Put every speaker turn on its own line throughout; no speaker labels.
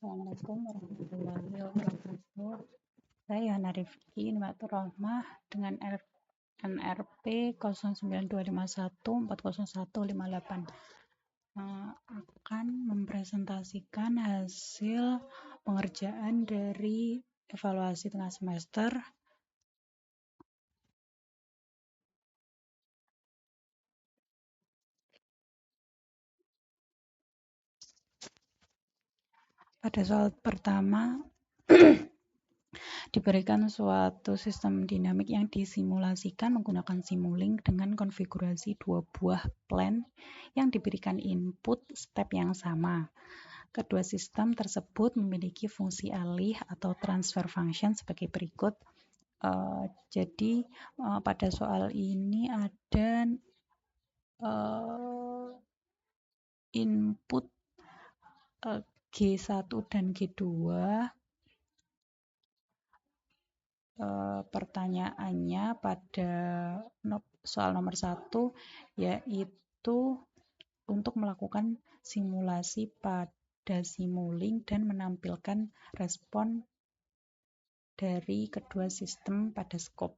Assalamualaikum warahmatullahi wabarakatuh. Saya Yana Rifki Nimatur Rahmah dengan NRP 0925140158 akan mempresentasikan hasil pengerjaan dari evaluasi tengah semester pada soal pertama. Diberikan suatu sistem dinamik yang disimulasikan menggunakan Simulink dengan konfigurasi dua buah plan yang diberikan input step yang sama. Kedua sistem tersebut memiliki fungsi alih atau transfer function sebagai berikut. Jadi pada soal ini ada input G1 dan G2. Pertanyaannya pada soal nomor 1 yaitu untuk melakukan simulasi pada Simulink dan menampilkan respon dari kedua sistem pada skop.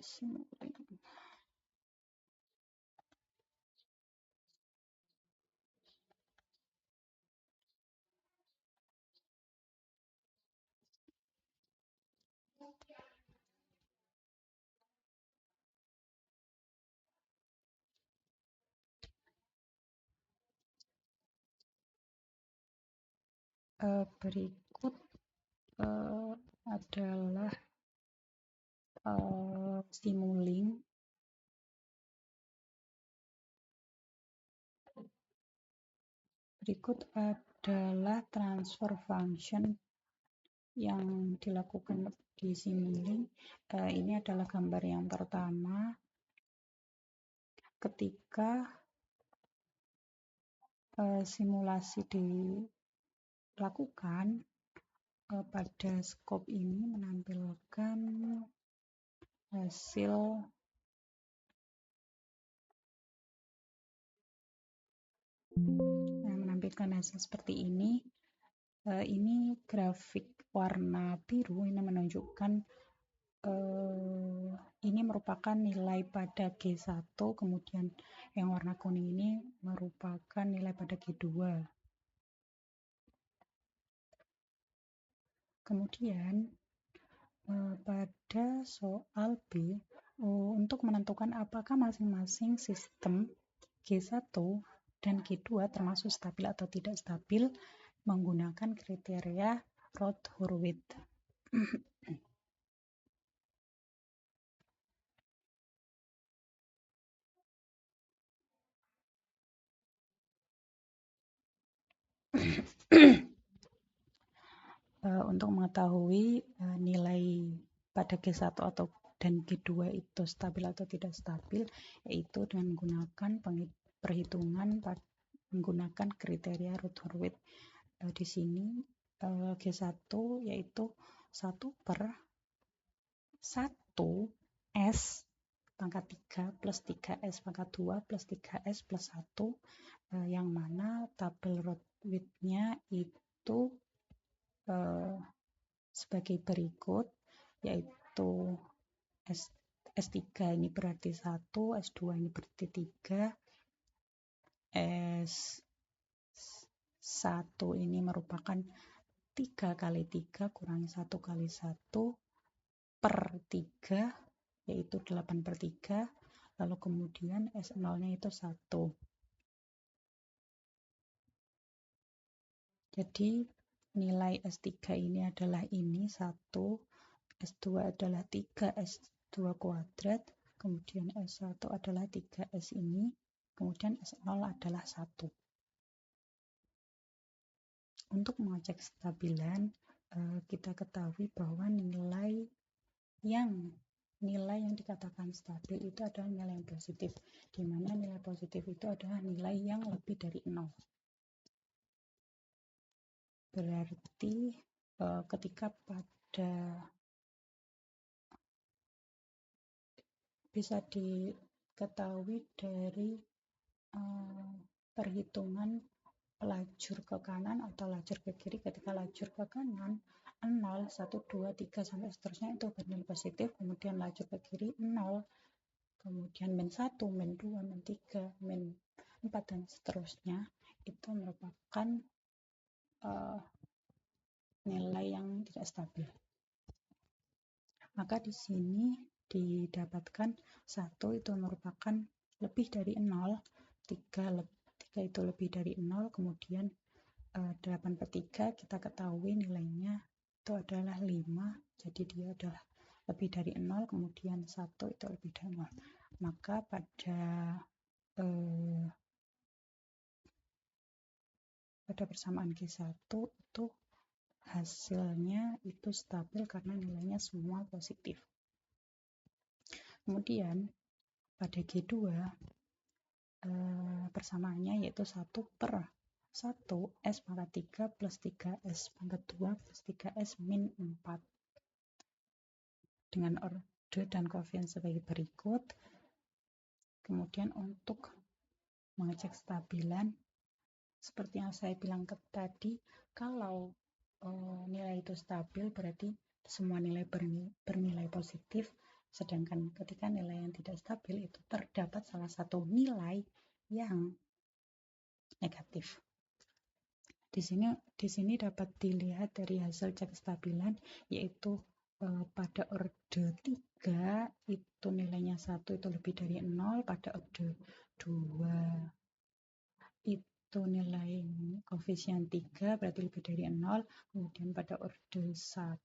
Simulink. Berikut adalah Simulink. Berikut adalah transfer function yang dilakukan di Simulink. Ini adalah gambar yang pertama ketika simulasi dilakukan. Pada skop ini menampilkan hasil seperti ini. Ini grafik warna biru, ini menunjukkan ini merupakan nilai pada G1, kemudian yang warna kuning ini merupakan nilai pada G2. Kemudian pada soal B, untuk menentukan apakah masing-masing sistem G1 dan G2 termasuk stabil atau tidak stabil menggunakan kriteria Roth-Hurwitz. Untuk mengetahui nilai pada G1 dan G2 itu stabil atau tidak stabil, yaitu dengan menggunakan perhitungan menggunakan kriteria Roth-Hurwitz. Di sini G1 yaitu 1/1 S pangkat 3 plus 3S pangkat 2 plus 3S plus 1, yang mana tabel Roth-Hurwitz-nya itu sebagai berikut, yaitu S3 ini berarti 1, S2 ini berarti 3, S1 ini merupakan 3 kali 3 kurangi 1 kali 1 per 3, yaitu 8/3, lalu kemudian S0-nya itu 1. Jadi nilai S3 ini adalah ini 1, S2 adalah 3S2 kuadrat, kemudian S1 adalah 3S ini, kemudian S0 adalah 1. Untuk mengecek kestabilan, kita ketahui bahwa nilai yang dikatakan stabil itu adalah nilai yang positif, di mana nilai positif itu adalah nilai yang lebih dari 0. Berarti ketika pada bisa diketahui dari perhitungan lajur ke kanan atau lajur ke kiri. Ketika lajur ke kanan 0, 1, 2, 3 sampai seterusnya itu bernilai positif, kemudian lajur ke kiri 0, kemudian min 1, min 2, min 3, min 4 dan seterusnya itu merupakan nilai yang tidak stabil. Maka di sini didapatkan 1 itu merupakan lebih dari 0, 3 itu lebih dari 0, kemudian 8/3 kita ketahui nilainya itu adalah 5, jadi dia adalah lebih dari 0, kemudian 1 itu lebih dari 0. Maka pada persamaan G1 itu hasilnya itu stabil karena nilainya semua positif. Kemudian pada G2 persamaannya yaitu 1/1 S pangkat 3 plus 3S pangkat 2 plus 3S min 4 dengan orde dan koefisien sebagai berikut. Kemudian untuk mengecek stabilan, seperti yang saya bilang tadi, kalau nilai itu stabil berarti semua nilai bernilai positif, sedangkan ketika nilai yang tidak stabil itu terdapat salah satu nilai yang negatif. Di sini dapat dilihat dari hasil cek stabilan, yaitu pada orde 3 itu nilainya 1 itu lebih dari 0, pada orde 2 itu nilai koefisien 3 berarti lebih dari 0, kemudian pada orde 1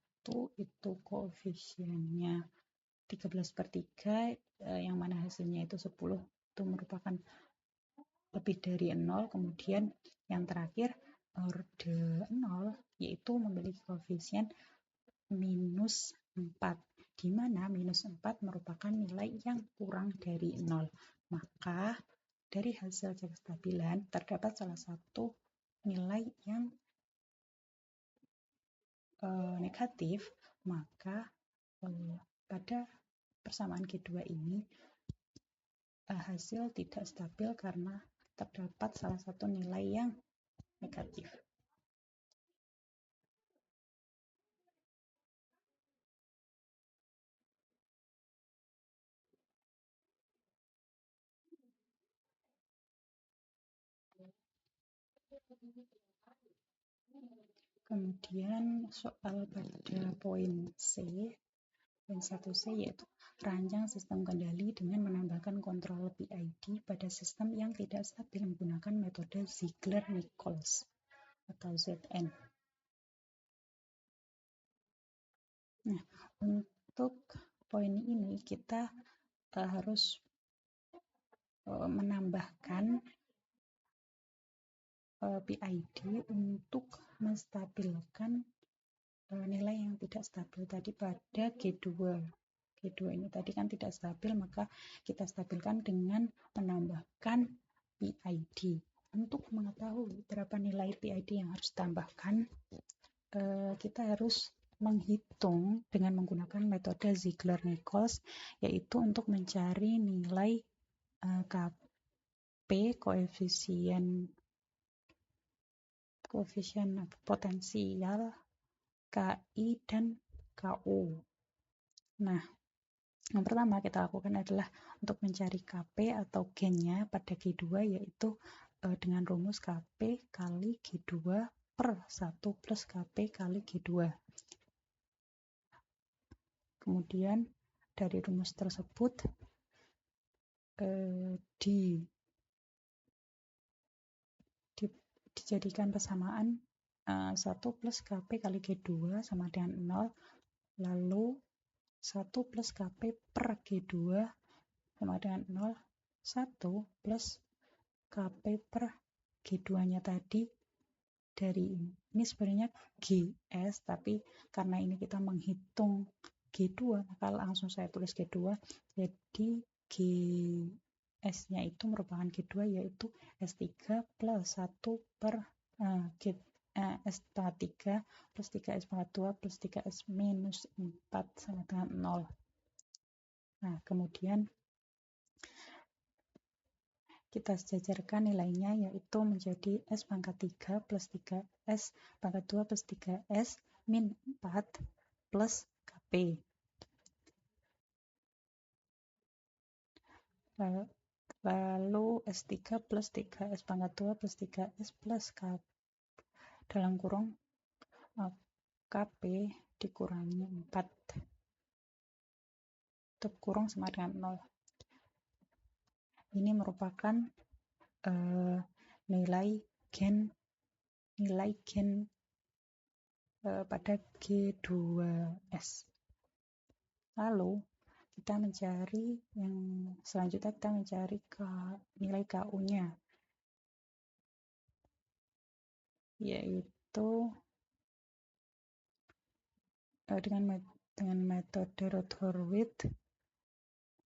itu koefisiennya 13/3 yang mana hasilnya itu 10, itu merupakan lebih dari 0, kemudian yang terakhir orde 0 yaitu memiliki koefisien minus 4, di mana minus 4 merupakan nilai yang kurang dari 0. Maka dari hasil cek stabilan terdapat salah satu nilai yang negatif, maka pada persamaan G2 ini hasil tidak stabil karena terdapat salah satu nilai yang negatif. Kemudian soal pada poin C, poin 1C yaitu rancang sistem kendali dengan menambahkan kontrol PID pada sistem yang tidak stabil menggunakan metode Ziegler-Nichols atau ZN. Nah, untuk poin ini kita harus menambahkan PID untuk menstabilkan nilai yang tidak stabil tadi pada G2. G2 ini tadi kan tidak stabil, maka kita stabilkan dengan menambahkan PID. Untuk mengetahui berapa nilai PID yang harus ditambahkan, kita harus menghitung dengan menggunakan metode Ziegler-Nichols, yaitu untuk mencari nilai Kp, koefisien potensial, KI, dan KU. Nah, yang pertama kita lakukan adalah untuk mencari Kp atau gennya pada G2, yaitu dengan rumus Kp kali G2 per 1 plus Kp kali G2. Kemudian dari rumus tersebut dijadikan persamaan 1 plus Kp kali G2 sama dengan 0, lalu 1 plus Kp per G2 sama dengan 0, 1 plus Kp per G2 nya tadi dari ini sebenarnya GS, tapi karena ini kita menghitung G2 maka langsung saya tulis G2, jadi GS nya itu merupakan G2 yaitu S3 plus 1 per S pangkat 3 plus 3S pangkat 2 plus 3S minus 4 sama dengan 0. Nah, kemudian kita sejajarkan nilainya, yaitu menjadi S pangkat 3 plus 3S pangkat 2 plus 3S min 4 plus KP. Lalu S3 plus 3S pangkat 2 plus 3S plus K dalam kurung KP dikurangi 4 tutup kurung sama dengan 0. Ini merupakan nilai gen pada G2S. Lalu kita mencari yang selanjutnya, kita mencari nilai KU-nya, yaitu dengan metode Rutherford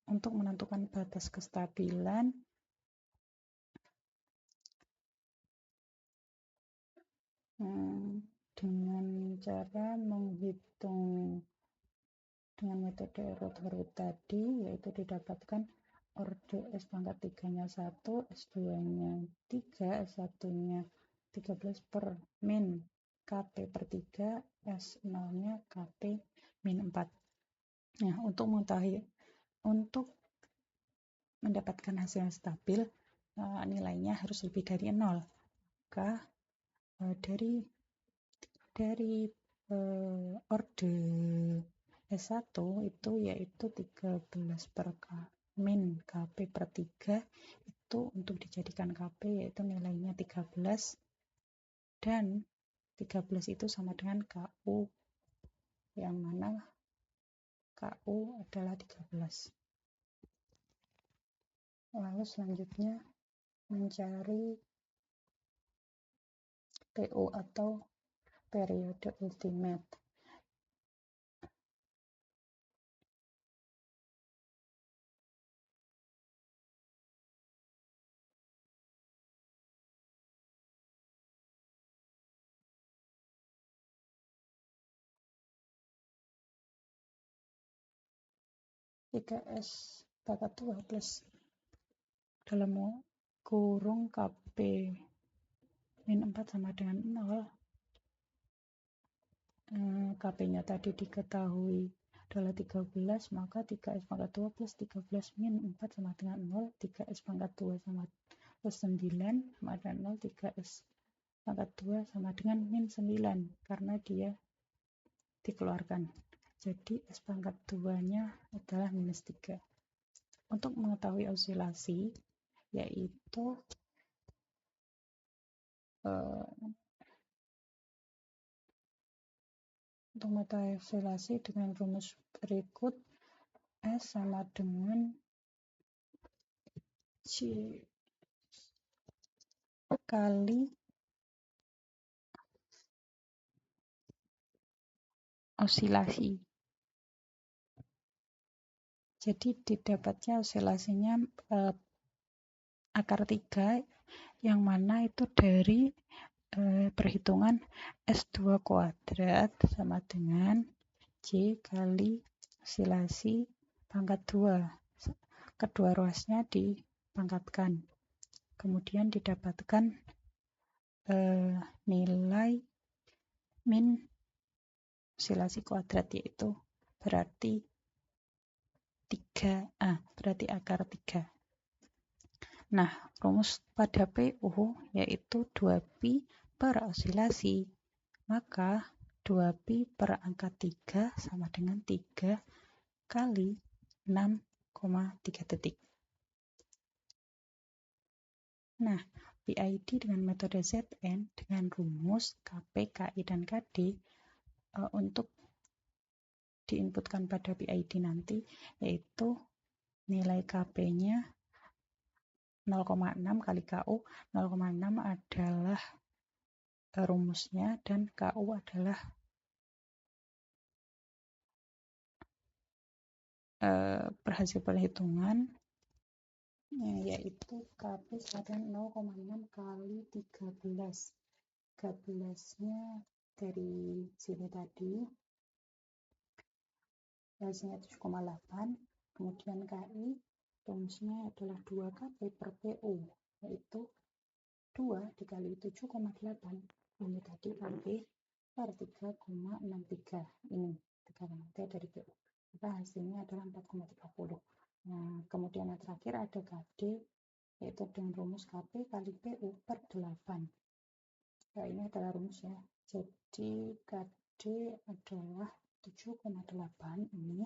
untuk menentukan batas kestabilan. Dengan cara menghitung dengan metode Rutherford tadi, yaitu didapatkan orde S pangkat 3-nya 1, S2-nya 3, S1-nya 13 per min KP per 3, S0-nya KP min 4. Nah, untuk mendapatkan hasil yang stabil, nilainya harus lebih dari 0. Maka dari orde S1 itu yaitu 13 per min KP per 3 itu untuk dijadikan KP, yaitu nilainya 13, dan 13 itu sama dengan KU, yang mana KU adalah 13. Lalu selanjutnya mencari PU atau periode ultimate. Jika S pangkat 2 plus dalam kurung KP min 4 sama dengan 0, KP-nya tadi diketahui adalah 13, maka 3S pangkat 2 plus 13 min 4 sama dengan 0, 3S pangkat 2 sama plus 9 sama dengan 0, 3S pangkat 2 sama dengan min 9, karena dia dikeluarkan. Jadi S pangkat 2-nya adalah minus 3. Untuk mengetahui osilasi, yaitu untuk mengetahui osilasi dengan rumus berikut, S sama dengan C kali osilasi. Jadi didapatnya osilasinya akar 3, yang mana itu dari perhitungan S2 kuadrat sama dengan C kali osilasi pangkat 2. Kedua ruasnya dipangkatkan. Kemudian didapatkan nilai min osilasi kuadrat, yaitu berarti akar 3. Nah, rumus pada PU yaitu 2pi per osilasi. Maka 2pi per angka 3 sama dengan 3 kali 6,3 detik. Nah, PID dengan metode ZN dengan rumus KP, KI, dan KD untuk diinputkan pada PID nanti, yaitu nilai KP-nya 0,6 kali KU. 0,6 adalah rumusnya dan KU adalah hasil perhitungan, yaitu KP sama dengan 0,6 kali 13. 13-nya dari sini tadi hasilnya 7,8, Kemudian KI rumusnya adalah 2KB per PU, yaitu 2 dikali 7,8 ini tadi KB per 3,63 ini tekanan T dari PU, maka hasilnya adalah 4,30. Nah, kemudian yang terakhir ada KD, yaitu dengan rumus KP kali PU per 8. Nah, ini adalah rumusnya. Jadi KD adalah 7,8 ini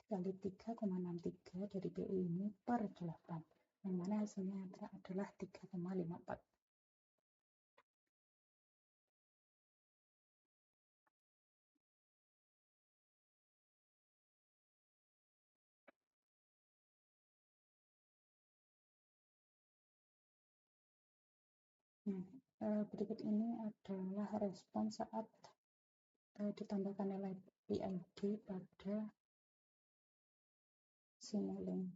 kali 3,63 dari PU ini per 8, yang mana hasilnya adalah 3,54. Berikut ini adalah respon saat ditambahkan nilai PID pada Simulink.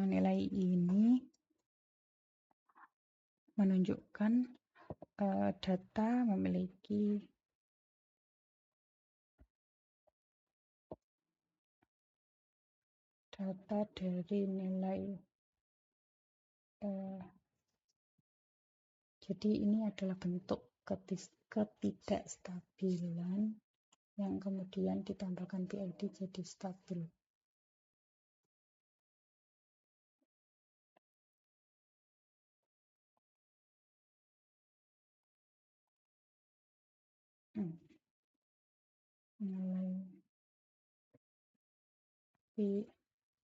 Nilai ini menunjukkan data memiliki data dari nilai jadi ini adalah bentuk ketidakstabilan yang kemudian ditambahkan PID jadi stabil. Nilai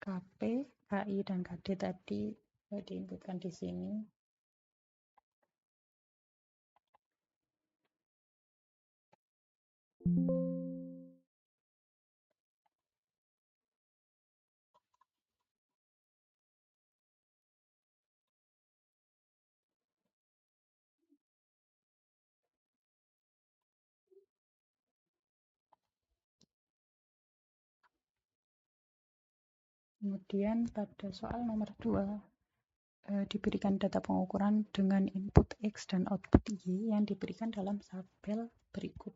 KP, KI, dan KD tadi diinputkan di sini. Kemudian pada soal nomor 2 diberikan data pengukuran dengan input X dan output Y yang diberikan dalam tabel berikut.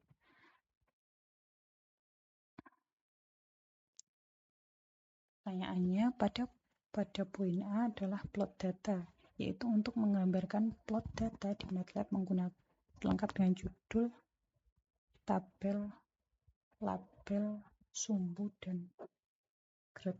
Pertanyaannya pada poin A adalah plot data, yaitu untuk menggambarkan plot data di MATLAB menggunakan lengkap dengan judul, tabel, label, sumbu, dan grid.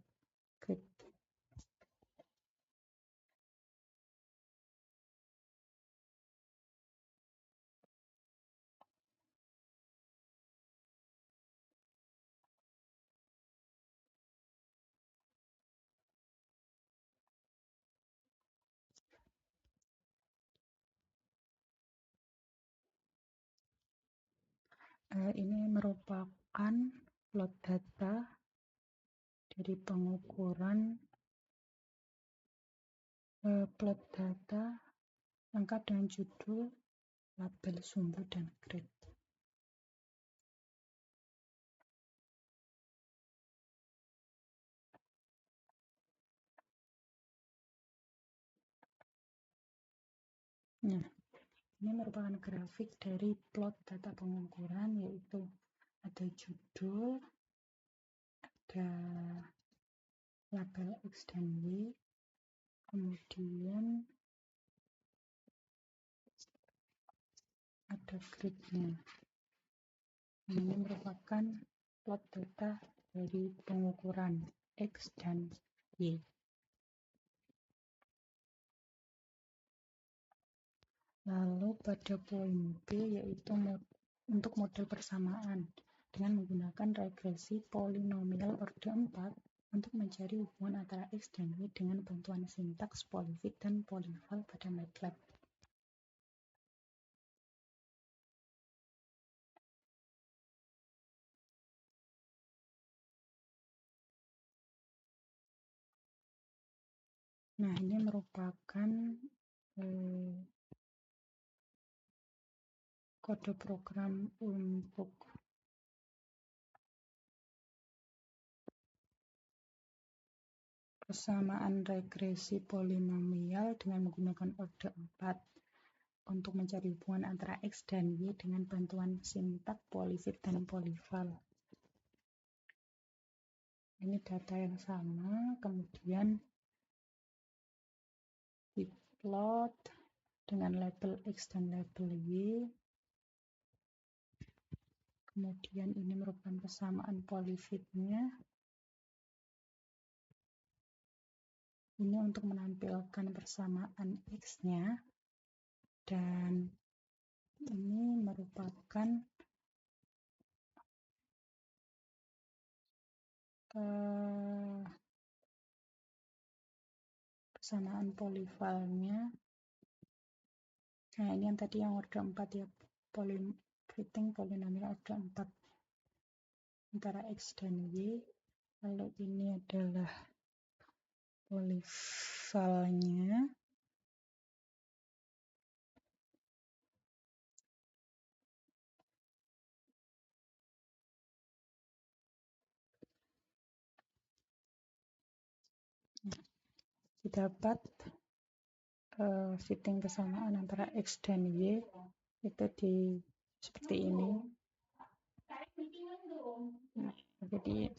Ini merupakan plot data dari pengukuran plot data lengkap dengan judul, label, sumbu, dan grid. Nah, ini merupakan grafik dari plot data pengukuran, yaitu ada judul, ada label X dan Y, kemudian ada gridnya. Ini merupakan plot data dari pengukuran X dan Y. Lalu pada poin B, yaitu untuk model persamaan dengan menggunakan regresi polinomial orde 4 untuk mencari hubungan antara X dan Y dengan bantuan sintaks polyfit dan polyval pada MATLAB. Nah, ini merupakan kode program untuk persamaan regresi polinomial dengan menggunakan orde 4 untuk mencari hubungan antara X dan Y dengan bantuan sintak polyfit dan polyval. Ini data yang sama, kemudian diplot dengan label X dan label Y. Kemudian ini merupakan persamaan polyfitnya. Ini untuk menampilkan persamaan X-nya. Dan ini merupakan persamaan polyvalnya. Nah, ini yang tadi yang order 4 ya, fitting polinomial order 4 antara X dan Y. Lalu ini adalah polyvalnya. Didapat fitting kesamaan antara X dan Y itu seperti ini. Nah, jadi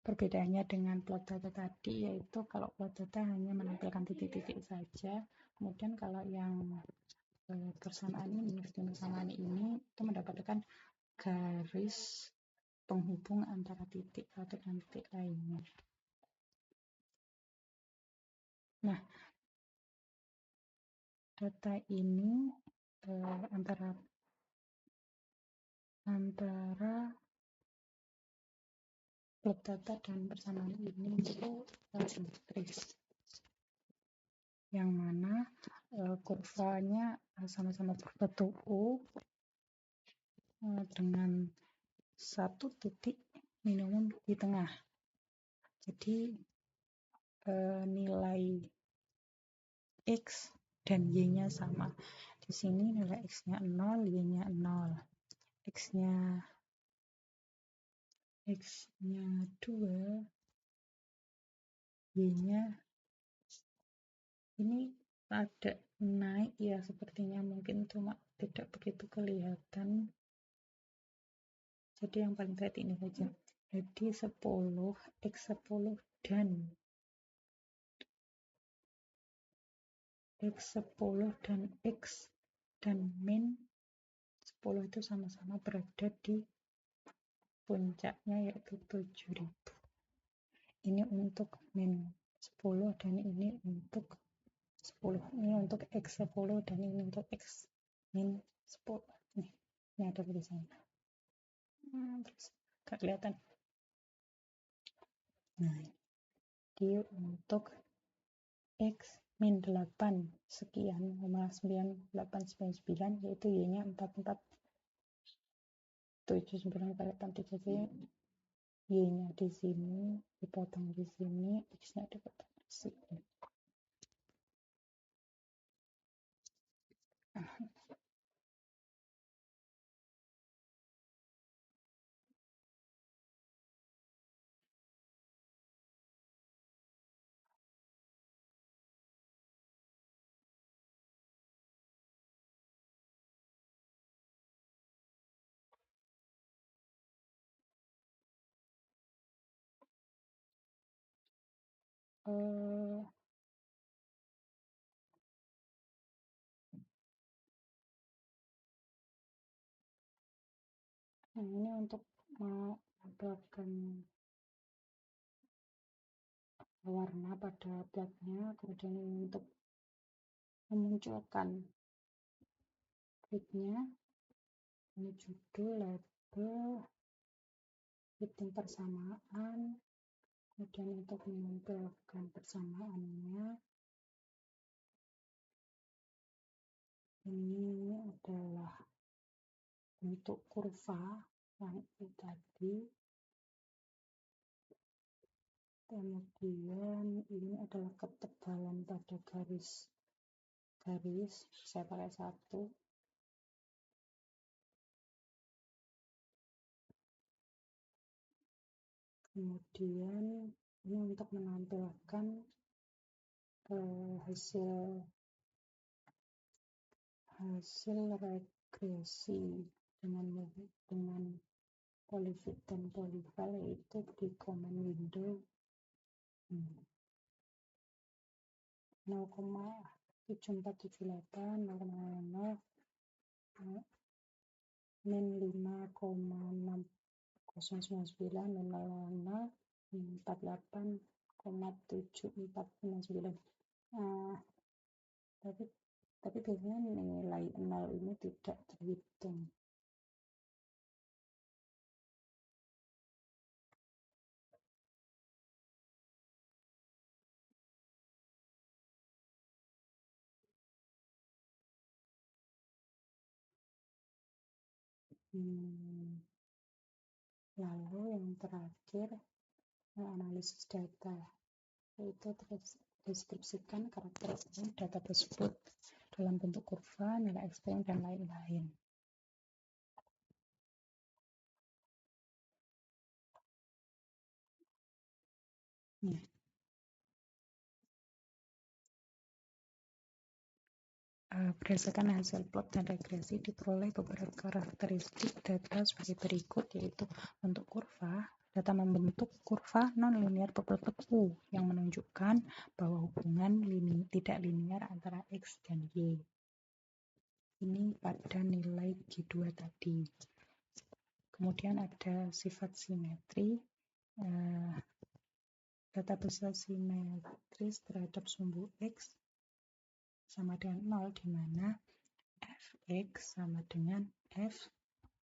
perbedaannya dengan plot data tadi yaitu kalau plot data hanya menampilkan titik-titik saja, kemudian kalau yang persamaan ini itu mendapatkan garis penghubung antara titik satu dan titik lainnya. Nah, data ini antara plot data dan persamaan ini itu simetris, yang mana kurvanya sama-sama berbentuk dengan satu titik minimum di tengah. Jadi nilai X dan Y-nya sama. Di sini nilai X-nya 0, Y-nya 0. X-nya 2, Y-nya ini ada naik ya sepertinya, mungkin cuma tidak begitu kelihatan. Jadi yang paling tight ini saja. Jadi 10, X10 dan X10 dan X dan min 10 itu sama-sama berada di puncaknya yaitu 7000. Ini untuk min 10 dan ini untuk 10. Ini untuk X10 dan ini untuk X min 10. Nih, ini ada tulisannya. Terus gak kelihatan. Nah, ini untuk X min 8 sekian, 9899 yaitu Y-nya 4479,83, Y-nya di sini, dipotong di sini, X-nya dipotong di sini. Nah, ini untuk menambahkan warna pada plotnya, kemudian ini untuk memunculkan gridnya, ini judul, label, fitting persamaan, kemudian untuk menampilkan persamaannya, ini adalah bentuk kurva yang itu tadi. Kemudian ini adalah ketebalan pada garis saya pakai 1. Kemudian Ini untuk menampilkan hasil regresi dengan polyfit dan polyfile, yaitu di command window 0,7478 0,00 min 5,6099 48,7499. Tapi biasanya nilai 0 ini tidak terhitung. Lalu yang terakhir, analisis data, yaitu deskripsikan karakteristik data tersebut dalam bentuk kurva, nilai ekstrem, dan lain-lain. Berdasarkan hasil plot dan regresi, diperoleh beberapa karakteristik data sebagai berikut, yaitu bentuk kurva. Data membentuk kurva non-linear berbentuk U yang menunjukkan bahwa hubungan tidak linear antara X dan Y. Ini pada nilai G2 tadi. Kemudian ada sifat simetri. Data besar simetris terhadap sumbu X sama dengan 0, di mana fx sama dengan f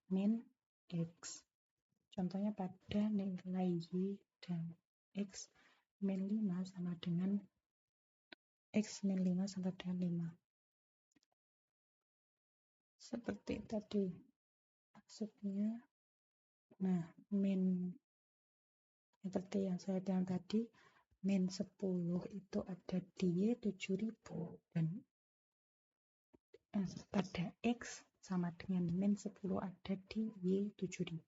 min x. Contohnya pada nilai y dan x min 5 sama dengan x min 5 sama dengan 5. Seperti tadi. Maksudnya, min seperti yang saya bilang tadi, min 10 itu ada di Y 7000 dan pada X sama dengan min 10 ada di Y 7000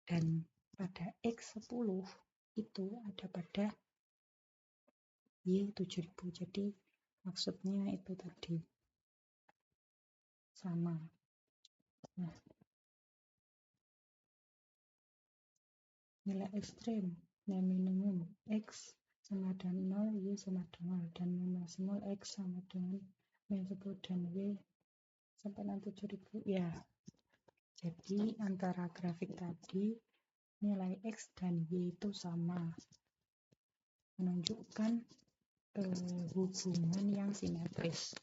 dan pada X 10 itu ada pada Y 7000. Jadi maksudnya itu tadi sama. Nilai ekstrem, nilai minimum X sama dengan 0, Y sama dengan 0, dan nilai maksimal X sama dengan min 10 dan Y sampai 7000. Ya, jadi antara grafik tadi nilai X dan Y itu sama, menunjukkan hubungan yang simetris.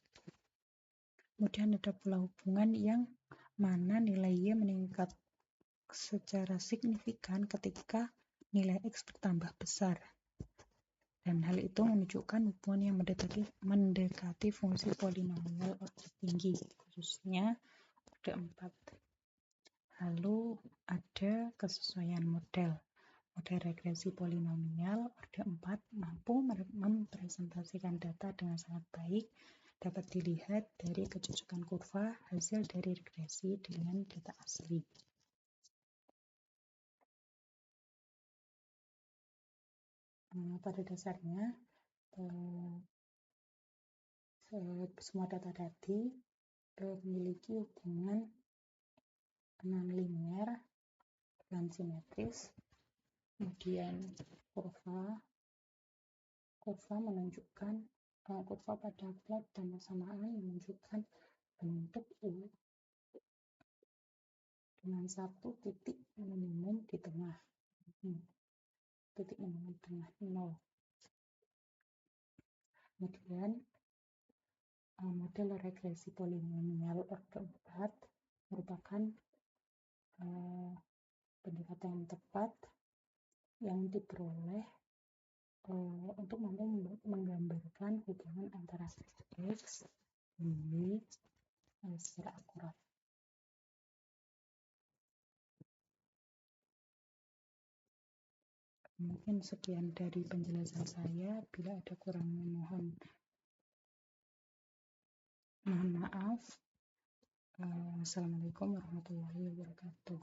Kemudian ada pula hubungan yang mana nilai Y meningkat secara signifikan ketika nilai X bertambah besar. Dan hal itu menunjukkan hubungan yang mendekati fungsi polinomial order tinggi, khususnya order 4. Lalu ada kesesuaian model. Model regresi polinomial order 4 mampu mempresentasikan data dengan sangat baik, dapat dilihat dari kecocokan kurva hasil dari regresi dengan data asli. Pada dasarnya, semua data tadi memiliki hubungan non-linear dan simetris. Kemudian kurva menunjukkan kurva pada plot dan persamaan menunjukkan bentuk U dengan satu titik minimum di tengah. Titik minimum di tengah 0. Kemudian model regresi polinomial order 4 merupakan pendekatan yang tepat yang diperoleh untuk mampu menggambarkan hubungan antara X dan Y secara akurat. Mungkin sekian dari penjelasan saya. Bila ada kurangnya mohon maaf. Assalamualaikum warahmatullahi wabarakatuh.